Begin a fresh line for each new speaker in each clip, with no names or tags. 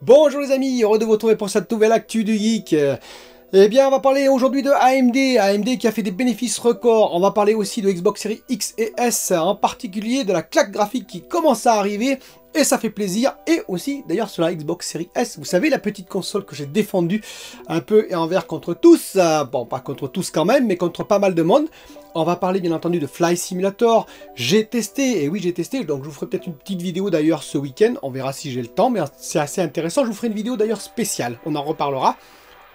Bonjour les amis, heureux de vous retrouver pour cette nouvelle actu du geek. Eh bien, on va parler aujourd'hui de AMD qui a fait des bénéfices records. On va parler aussi de Xbox Series X et S, en particulier de la claque graphique qui commence à arriver. Et ça fait plaisir. Et aussi, d'ailleurs, sur la Xbox Series S, vous savez, la petite console que j'ai défendue un peu et envers contre tous. Bon, pas contre tous quand même, mais contre pas mal de monde. On va parler bien entendu de Flight Simulator. J'ai testé, et oui j'ai testé, donc je vous ferai peut-être une petite vidéo d'ailleurs ce week-end. On verra si j'ai le temps, mais c'est assez intéressant. Je vous ferai une vidéo d'ailleurs spéciale, on en reparlera.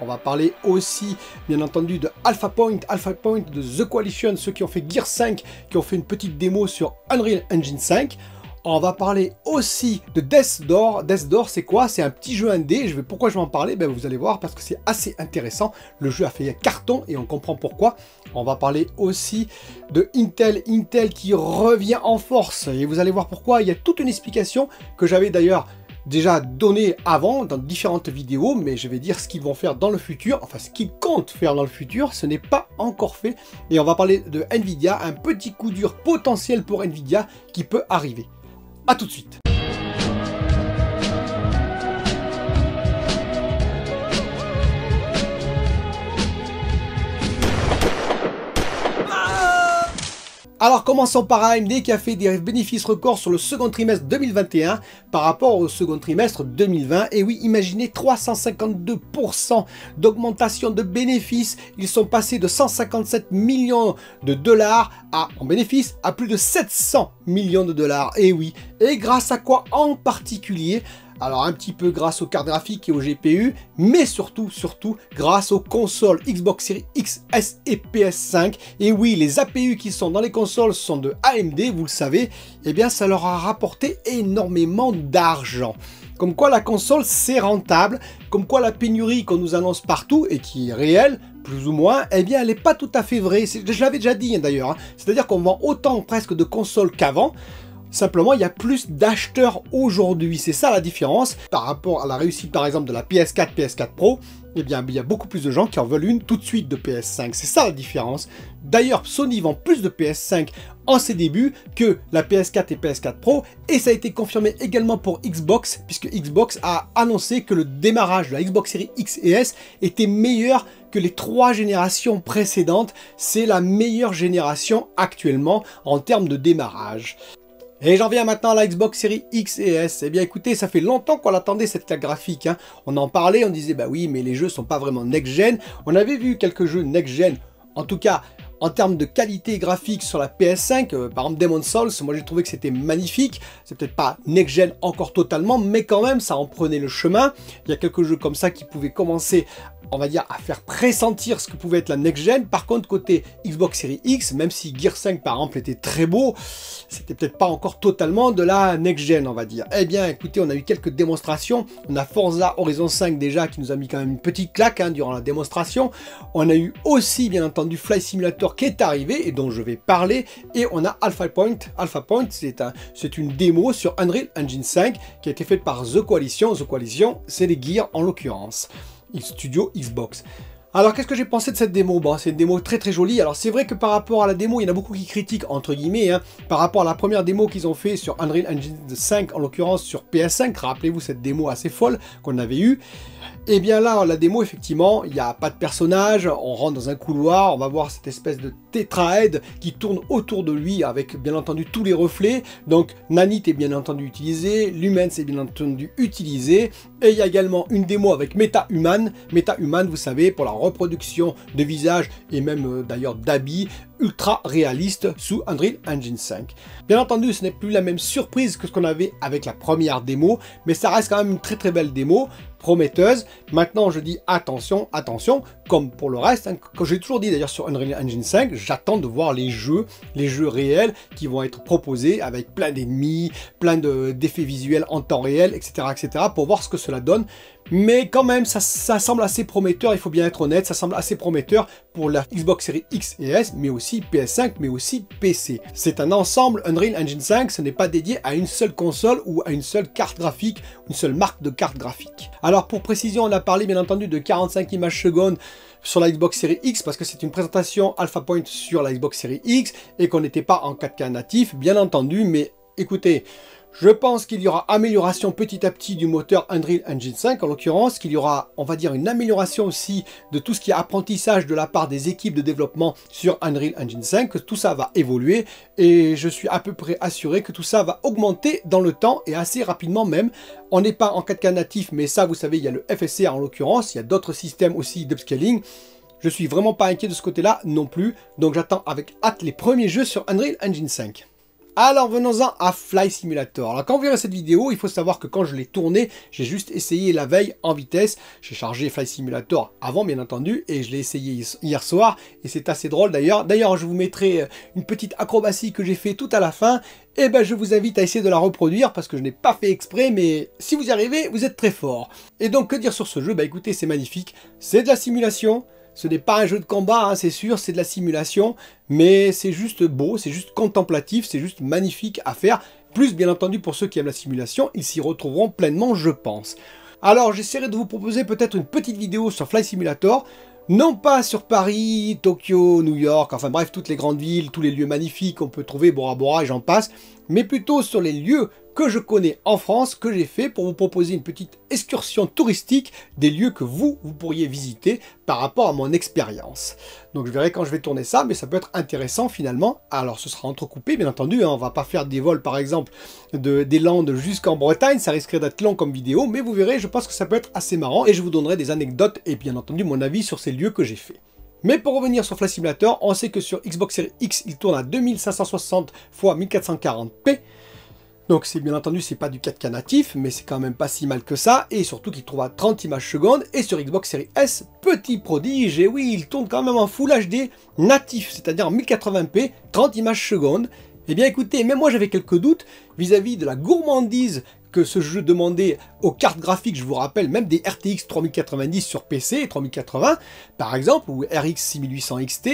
On va parler aussi, bien entendu, de Alpha Point de The Coalition, ceux qui ont fait Gear 5, qui ont fait une petite démo sur Unreal Engine 5. On va parler aussi de Death's Door. Death's Door, c'est quoi? C'est un petit jeu indé. Pourquoi je vais en parler? Ben, vous allez voir, parce que c'est assez intéressant. Le jeu a fait carton et on comprend pourquoi. On va parler aussi de Intel qui revient en force. Et vous allez voir pourquoi. Il y a toute une explication que j'avais d'ailleurs déjà donné avant dans différentes vidéos, mais je vais dire ce qu'ils vont faire dans le futur, enfin ce qu'ils comptent faire dans le futur, ce n'est pas encore fait. Et on va parler de Nvidia, un petit coup dur potentiel pour Nvidia qui peut arriver. A tout de suite. Alors commençons par AMD qui a fait des bénéfices records sur le second trimestre 2021 par rapport au second trimestre 2020. Et oui, imaginez 352% d'augmentation de bénéfices. Ils sont passés de 157 millions de dollars en bénéfices à plus de 700 millions de dollars. Et oui, et grâce à quoi en particulier? Alors un petit peu grâce aux cartes graphiques et aux GPU, mais surtout grâce aux consoles Xbox Series X, S et PS5. Et oui, les APU qui sont dans les consoles sont de AMD, vous le savez. Eh bien, ça leur a rapporté énormément d'argent. Comme quoi la console c'est rentable, comme quoi la pénurie qu'on nous annonce partout et qui est réelle, plus ou moins, eh bien elle n'est pas tout à fait vraie. Je l'avais déjà dit d'ailleurs, hein. C'est-à-dire qu'on vend autant presque de consoles qu'avant. Simplement, il y a plus d'acheteurs aujourd'hui. C'est ça la différence par rapport à la réussite, par exemple, de la PS4, PS4 Pro. Eh bien, il y a beaucoup plus de gens qui en veulent une tout de suite de PS5. C'est ça la différence. D'ailleurs, Sony vend plus de PS5 en ses débuts que la PS4 et PS4 Pro. Et ça a été confirmé également pour Xbox, puisque Xbox a annoncé que le démarrage de la Xbox Series X et S était meilleur que les 3 générations précédentes. C'est la meilleure génération actuellement en termes de démarrage. Et j'en viens maintenant à la Xbox Series X et S. Eh bien écoutez, ça fait longtemps qu'on attendait cette claque graphique, hein. On en parlait, on disait bah oui, mais les jeux sont pas vraiment next-gen. On avait vu quelques jeux next-gen, en tout cas en termes de qualité graphique sur la PS5, par exemple Demon's Souls, moi j'ai trouvé que c'était magnifique. C'est peut-être pas next-gen encore totalement, mais quand même ça en prenait le chemin. Il y a quelques jeux comme ça qui pouvaient commencer, on va dire, à faire pressentir ce que pouvait être la next-gen. Par contre, côté Xbox Series X, même si Gear 5 par exemple était très beau, c'était peut-être pas encore totalement de la next-gen, on va dire. Eh bien écoutez, on a eu quelques démonstrations. On a Forza Horizon 5 déjà qui nous a mis quand même une petite claque, hein, durant la démonstration. On a eu aussi bien entendu Flight Simulator qui est arrivé et dont je vais parler. Et on a Alpha Point. Alpha Point, c'est une démo sur Unreal Engine 5 qui a été faite par The Coalition. The Coalition, c'est les Gears en l'occurrence. Studio Xbox. Alors qu'est-ce que j'ai pensé de cette démo? Bon, c'est une démo très très jolie. Alors c'est vrai que par rapport à la démo, il y en a beaucoup qui critiquent entre guillemets, hein, par rapport à la première démo qu'ils ont fait sur Unreal Engine 5, en l'occurrence sur PS5. Rappelez-vous cette démo assez folle qu'on avait eue. Et bien là, la démo, effectivement, il n'y a pas de personnage, on rentre dans un couloir, on va voir cette espèce de tétraède qui tourne autour de lui avec bien entendu tous les reflets. Donc Nanite est bien entendu utilisé, Lumens est bien entendu utilisé, et il y a également une démo avec MetaHuman. MetaHuman, vous savez, pour la reproduction de visage et même d'ailleurs d'habits ultra réaliste sous Unreal Engine 5. Bien entendu, ce n'est plus la même surprise que ce qu'on avait avec la première démo, mais ça reste quand même une très très belle démo, prometteuse. Maintenant, je dis attention, attention, comme pour le reste, hein, comme j'ai toujours dit d'ailleurs sur Unreal Engine 5, j'attends de voir les jeux réels qui vont être proposés avec plein d'ennemis, plein d'effets visuels en temps réel, etc., pour voir ce que cela donne. Mais quand même, ça semble assez prometteur, il faut bien être honnête, ça semble assez prometteur pour la Xbox Series X et S, mais aussi PS5, mais aussi PC. C'est un ensemble, Unreal Engine 5, ce n'est pas dédié à une seule console ou à une seule carte graphique, une seule marque de carte graphique. Alors pour précision, on a parlé bien entendu de 45 images secondes sur la Xbox Series X parce que c'est une présentation Alpha Point sur la Xbox Series X et qu'on n'était pas en 4K natif, bien entendu, mais écoutez, Je pense qu'il y aura amélioration petit à petit du moteur Unreal Engine 5 en l'occurrence, qu'il y aura, on va dire, une amélioration aussi de tout ce qui est apprentissage de la part des équipes de développement sur Unreal Engine 5, que tout ça va évoluer et je suis à peu près assuré que tout ça va augmenter dans le temps et assez rapidement même. On n'est pas en 4K natif, mais ça vous savez, il y a le FSR en l'occurrence, il y a d'autres systèmes aussi d'upscaling. Je suis vraiment pas inquiet de ce côté-là non plus, donc j'attends avec hâte les premiers jeux sur Unreal Engine 5. Alors venons-en à Flight Simulator. Alors quand vous verrez cette vidéo, il faut savoir que quand je l'ai tourné, j'ai juste essayé la veille en vitesse. J'ai chargé Flight Simulator avant bien entendu et je l'ai essayé hier soir et c'est assez drôle d'ailleurs. D'ailleurs je vous mettrai une petite acrobatie que j'ai fait tout à la fin. Et ben je vous invite à essayer de la reproduire parce que je n'ai pas fait exprès, mais si vous y arrivez, vous êtes très fort. Et donc que dire sur ce jeu? Bah écoutez, c'est magnifique, c'est de la simulation. Ce n'est pas un jeu de combat, hein, c'est sûr, c'est de la simulation, mais c'est juste beau, c'est juste contemplatif, c'est juste magnifique à faire. Plus, bien entendu, pour ceux qui aiment la simulation, ils s'y retrouveront pleinement, je pense. Alors, j'essaierai de vous proposer peut-être une petite vidéo sur Flight Simulator, non pas sur Paris, Tokyo, New York, enfin bref, toutes les grandes villes, tous les lieux magnifiques qu'on peut trouver, Bora Bora et j'en passe, mais plutôt sur les lieux que je connais en France, que j'ai fait pour vous proposer une petite excursion touristique des lieux que vous pourriez visiter par rapport à mon expérience. Donc je verrai quand je vais tourner ça, mais ça peut être intéressant finalement. Alors ce sera entrecoupé bien entendu, hein. On va pas faire des vols par exemple des Landes jusqu'en Bretagne, ça risquerait d'être long comme vidéo, mais vous verrez, je pense que ça peut être assez marrant et je vous donnerai des anecdotes et bien entendu mon avis sur ces lieux que j'ai fait. Mais pour revenir sur Flight Simulator, on sait que sur Xbox Series X, il tourne à 2560 x 1440p. Donc c'est bien entendu, c'est pas du 4K natif, mais c'est quand même pas si mal que ça, et surtout qu'il trouve à 30 images secondes, et sur Xbox Series S, petit prodige, et oui, il tourne quand même en Full HD natif, c'est-à-dire en 1080p, 30 images secondes. Eh bien écoutez, même moi j'avais quelques doutes vis-à-vis de la gourmandise que ce jeu demandait aux cartes graphiques, je vous rappelle, même des RTX 3090 sur PC et 3080, par exemple, ou RX 6800 XT,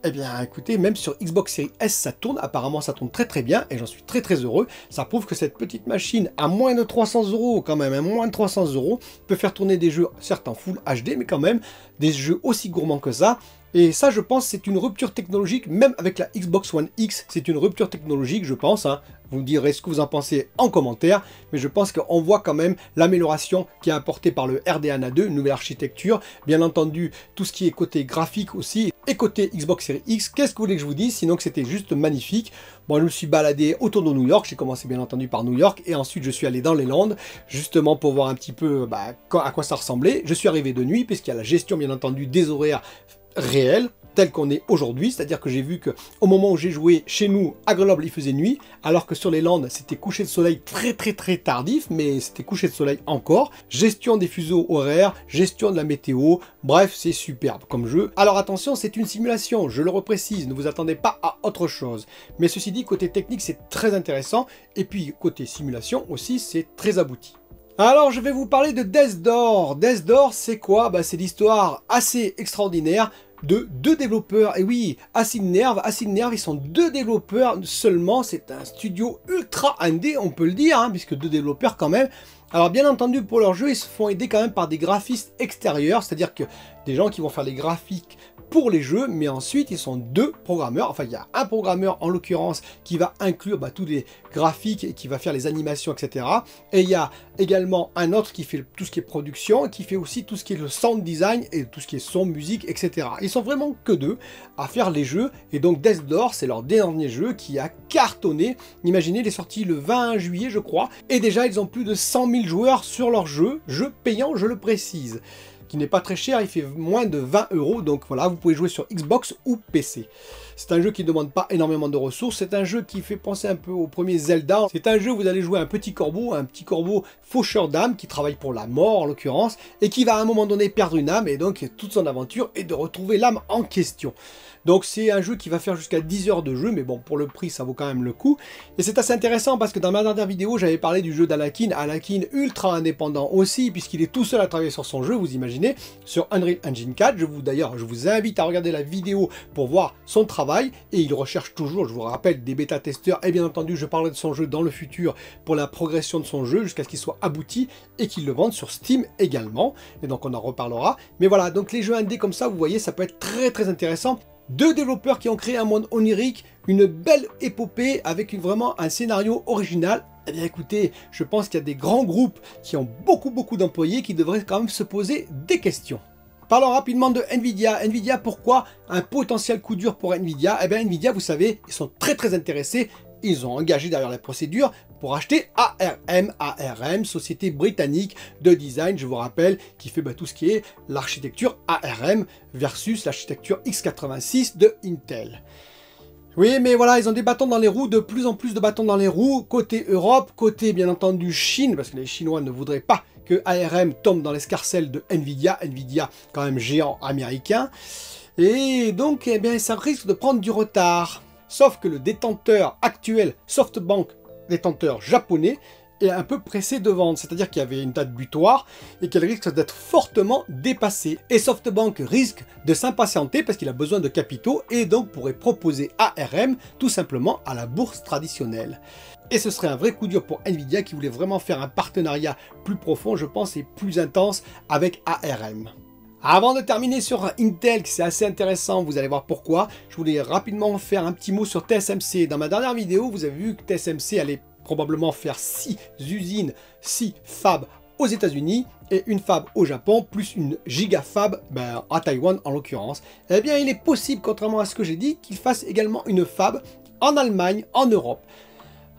eh bien écoutez, même sur Xbox Series S ça tourne, apparemment ça tourne très bien et j'en suis très heureux. Ça prouve que cette petite machine à moins de 300 € quand même, à moins de 300 € peut faire tourner des jeux, certes en Full HD, mais quand même des jeux aussi gourmands que ça. Et ça, je pense, c'est une rupture technologique, même avec la Xbox One X, c'est une rupture technologique, je pense. Hein. Vous me direz ce que vous en pensez en commentaire, mais je pense qu'on voit quand même l'amélioration qui est apportée par le RDNA 2, une nouvelle architecture. Bien entendu, tout ce qui est côté graphique aussi, et côté Xbox Series X. Qu'est-ce que vous voulez que je vous dise, sinon que c'était juste magnifique. Bon, je me suis baladé autour de New York, j'ai commencé bien entendu par New York, et ensuite je suis allé dans les Landes, justement pour voir un petit peu à quoi ça ressemblait. Je suis arrivé de nuit, puisqu'il y a la gestion bien entendu des horaires réel, tel qu'on est aujourd'hui, c'est-à-dire que j'ai vu que au moment où j'ai joué chez nous à Grenoble il faisait nuit, alors que sur les Landes c'était coucher de soleil très tardif, mais c'était coucher de soleil encore. Gestion des fuseaux horaires, gestion de la météo, bref c'est superbe comme jeu. Alors attention, c'est une simulation, je le reprécise, ne vous attendez pas à autre chose. Mais ceci dit, côté technique c'est très intéressant, et puis côté simulation aussi c'est très abouti. Alors je vais vous parler de Death Door. Death Door c'est quoi? C'est l'histoire assez extraordinaire de deux développeurs. Et oui, Acid Nerve, ils sont deux développeurs seulement. C'est un studio ultra indé, on peut le dire, hein, puisque deux développeurs quand même. Alors bien entendu, pour leur jeu, ils se font aider quand même par des graphistes extérieurs, c'est-à-dire que des gens qui vont faire les graphiques pour les jeux, mais ensuite ils sont deux programmeurs. Enfin, il y a un programmeur en l'occurrence qui va inclure tous les graphiques et qui va faire les animations, etc. Et il y a également un autre qui fait tout ce qui est production, qui fait aussi tout ce qui est le sound design et tout ce qui est son, musique, etc. Ils sont vraiment que deux à faire les jeux. Et donc Death Door, c'est leur dernier jeu qui a cartonné. Imaginez, il est sorti le 20 juillet, je crois. Et déjà, ils ont plus de 100 000 joueurs sur leur jeu payant, je le précise. Qui n'est pas très cher, il fait moins de 20 €, donc voilà, vous pouvez jouer sur Xbox ou PC. C'est un jeu qui ne demande pas énormément de ressources, c'est un jeu qui fait penser un peu au premier Zelda. C'est un jeu où vous allez jouer un petit corbeau faucheur d'âme qui travaille pour la mort en l'occurrence, et qui va à un moment donné perdre une âme, et donc toute son aventure est de retrouver l'âme en question. Donc c'est un jeu qui va faire jusqu'à 10 heures de jeu, mais bon, pour le prix, ça vaut quand même le coup. Et c'est assez intéressant parce que dans ma dernière vidéo, j'avais parlé du jeu d'Anakin, Anakin ultra indépendant aussi, puisqu'il est tout seul à travailler sur son jeu, vous imaginez, sur Unreal Engine 4. D'ailleurs, je vous invite à regarder la vidéo pour voir son travail, et il recherche toujours, je vous rappelle, des bêta-testeurs, et bien entendu, je parlerai de son jeu dans le futur pour la progression de son jeu, jusqu'à ce qu'il soit abouti, et qu'il le vende sur Steam également, et donc on en reparlera. Mais voilà, donc les jeux indés comme ça, vous voyez, ça peut être très intéressant. Deux développeurs qui ont créé un monde onirique, une belle épopée avec vraiment un scénario original. Eh bien écoutez, je pense qu'il y a des grands groupes qui ont beaucoup d'employés qui devraient quand même se poser des questions. Parlons rapidement de Nvidia. Nvidia, pourquoi un potentiel coup dur pour Nvidia? Eh bien Nvidia, vous savez, ils sont très intéressés. Ils ont engagé derrière la procédure pour acheter ARM, société britannique de design, je vous rappelle, qui fait tout ce qui est l'architecture ARM versus l'architecture x86 de Intel. Oui, mais voilà, ils ont des bâtons dans les roues, de plus en plus de bâtons dans les roues, côté Europe, côté bien entendu Chine, parce que les Chinois ne voudraient pas que ARM tombe dans l'escarcelle de Nvidia, Nvidia quand même géant américain, et donc eh bien, ça risque de prendre du retard. Sauf que le détenteur actuel, SoftBank, détenteur japonais, est un peu pressé de vendre, c'est-à-dire qu'il y avait une date butoir et qu'elle risque d'être fortement dépassée. Et SoftBank risque de s'impatienter parce qu'il a besoin de capitaux et donc pourrait proposer ARM tout simplement à la bourse traditionnelle. Et ce serait un vrai coup dur pour Nvidia qui voulait vraiment faire un partenariat plus profond, je pense, et plus intense avec ARM. Avant de terminer sur Intel, qui c'est assez intéressant, vous allez voir pourquoi, je voulais rapidement faire un petit mot sur TSMC. Dans ma dernière vidéo, vous avez vu que TSMC allait probablement faire 6 usines, 6 fabs aux États-Unis et une fab au Japon, plus une gigafab à Taïwan en l'occurrence. Eh bien, il est possible, contrairement à ce que j'ai dit, qu'il fasse également une fab en Allemagne, en Europe.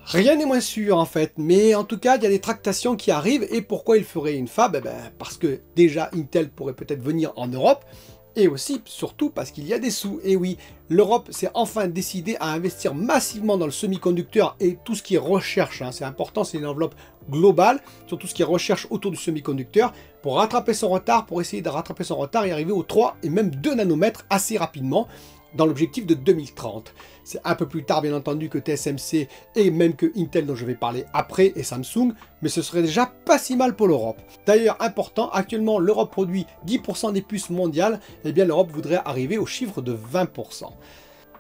Rien n'est moins sûr en fait, mais en tout cas il y a des tractations qui arrivent. Et pourquoi il ferait une fab? Parce que déjà Intel pourrait peut-être venir en Europe, et aussi surtout parce qu'il y a des sous. Et oui, l'Europe s'est enfin décidée à investir massivement dans le semi-conducteur et tout ce qui est recherche, c'est important, c'est une enveloppe globale sur tout ce qui est recherche autour du semi-conducteur pour rattraper son retard, pour essayer de rattraper son retard et arriver aux 3 et même 2 nanomètres assez rapidement, dans l'objectif de 2030. C'est un peu plus tard bien entendu que TSMC et même que Intel dont je vais parler après et Samsung, mais ce serait déjà pas si mal pour l'Europe. D'ailleurs important, actuellement l'Europe produit 10% des puces mondiales, et bien l'Europe voudrait arriver au chiffre de 20%.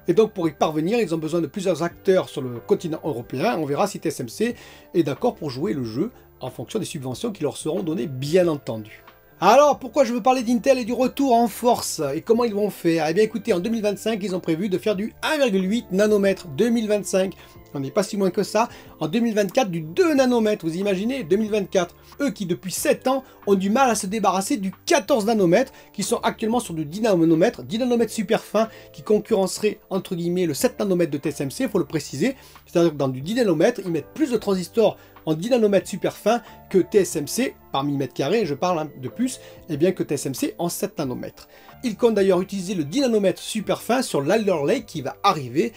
Et donc pour y parvenir, ils ont besoin de plusieurs acteurs sur le continent européen. On verra si TSMC est d'accord pour jouer le jeu en fonction des subventions qui leur seront données bien entendu. Alors, pourquoi je veux parler d'Intel et du retour en force et comment ils vont faire? Eh bien écoutez, en 2025, ils ont prévu de faire du 1,8 nanomètre. 2025, on n'est pas si loin que ça. En 2024, du 2 nanomètres, vous imaginez, 2024. Eux qui, depuis 7 ans, ont du mal à se débarrasser du 14 nanomètres, qui sont actuellement sur du 10 nanomètres, 10 nanomètres super fin, qui concurrencerait, entre guillemets, le 7 nanomètres de TSMC, il faut le préciser. C'est-à-dire que dans du 10 nanomètres, ils mettent plus de transistors en 10 nanomètres super fin que TSMC, par millimètre carré, je parle de plus, et bien que TSMC en 7 nanomètres. Ils comptent d'ailleurs utiliser le 10 nanomètres super fin sur l'Alder Lake qui va arriver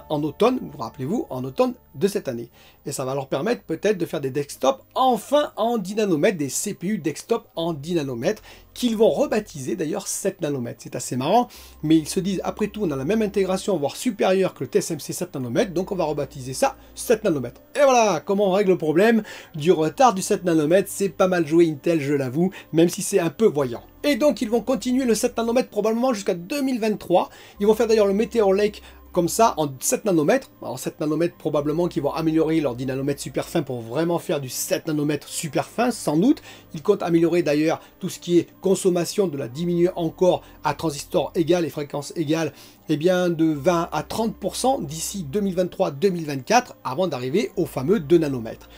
en automne, vous rappelez-vous, en automne de cette année. Et ça va leur permettre peut-être de faire des desktops enfin en 10 nanomètres, des CPU desktop en 10 nanomètres, qu'ils vont rebaptiser d'ailleurs 7 nanomètres. C'est assez marrant, mais ils se disent, après tout, on a la même intégration, voire supérieure que le TSMC 7 nanomètres, donc on va rebaptiser ça 7 nanomètres. Et voilà, comment on règle le problème du retard du 7 nanomètres. C'est pas mal joué Intel, je l'avoue, même si c'est un peu voyant. Et donc ils vont continuer le 7 nanomètres probablement jusqu'à 2023. Ils vont faire d'ailleurs le Meteor Lake comme ça en 7 nanomètres. En 7 nanomètres probablement qu'ils vont améliorer leur 10 nanomètres super fin pour vraiment faire du 7 nanomètres super fin, sans doute. Ils comptent améliorer d'ailleurs tout ce qui est consommation, de la diminuer encore à transistor égal et fréquence égale, et bien de 20 à 30% d'ici 2023-2024 avant d'arriver au fameux 2 nanomètres.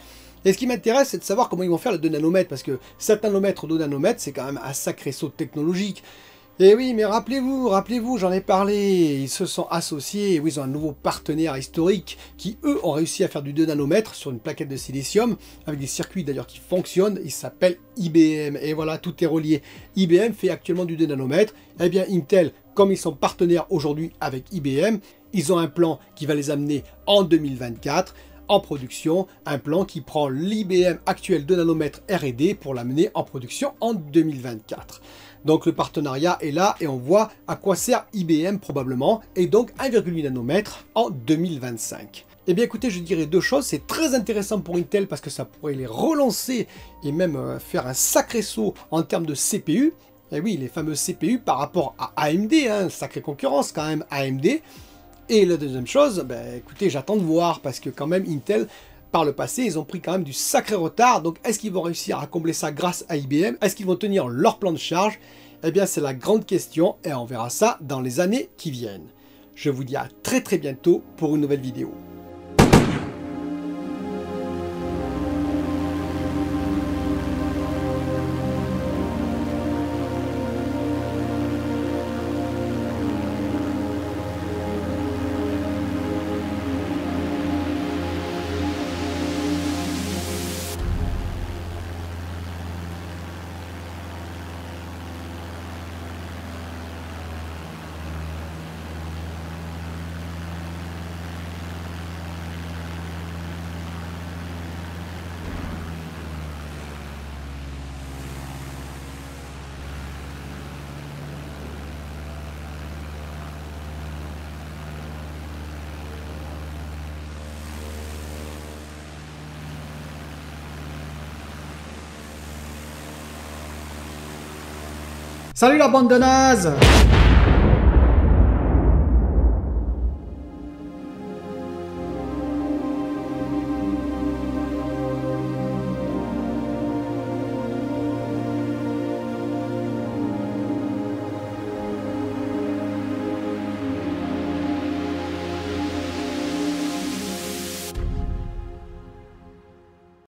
Et ce qui m'intéresse, c'est de savoir comment ils vont faire le 2 nanomètres, parce que 7 nanomètres, 2 nanomètres, c'est quand même un sacré saut technologique. Et oui, mais rappelez-vous, j'en ai parlé, ils se sont associés, oui, ils ont un nouveau partenaire historique qui, eux, ont réussi à faire du 2 nanomètres sur une plaquette de silicium, avec des circuits d'ailleurs qui fonctionnent, il s'appelle IBM, et voilà, tout est relié. IBM fait actuellement du 2 nanomètres, et bien Intel, comme ils sont partenaires aujourd'hui avec IBM, ils ont un plan qui va les amener en 2024, en production, un plan qui prend l'IBM actuel 2 nanomètres R&D pour l'amener en production en 2024. Donc le partenariat est là et on voit à quoi sert IBM probablement, et donc 1,8 nanomètres en 2025. Eh bien écoutez, je dirais deux choses, c'est très intéressant pour Intel parce que ça pourrait les relancer et même faire un sacré saut en termes de CPU. Et oui, les fameux CPU par rapport à AMD, sacrée concurrence quand même AMD. Et la deuxième chose, écoutez, j'attends de voir parce que quand même Intel, par le passé, ils ont pris quand même du sacré retard. Donc est-ce qu'ils vont réussir à combler ça grâce à IBM? Est-ce qu'ils vont tenir leur plan de charge? Eh bien, c'est la grande question et on verra ça dans les années qui viennent. Je vous dis à très bientôt pour une nouvelle vidéo.
Salut la bande de nazes!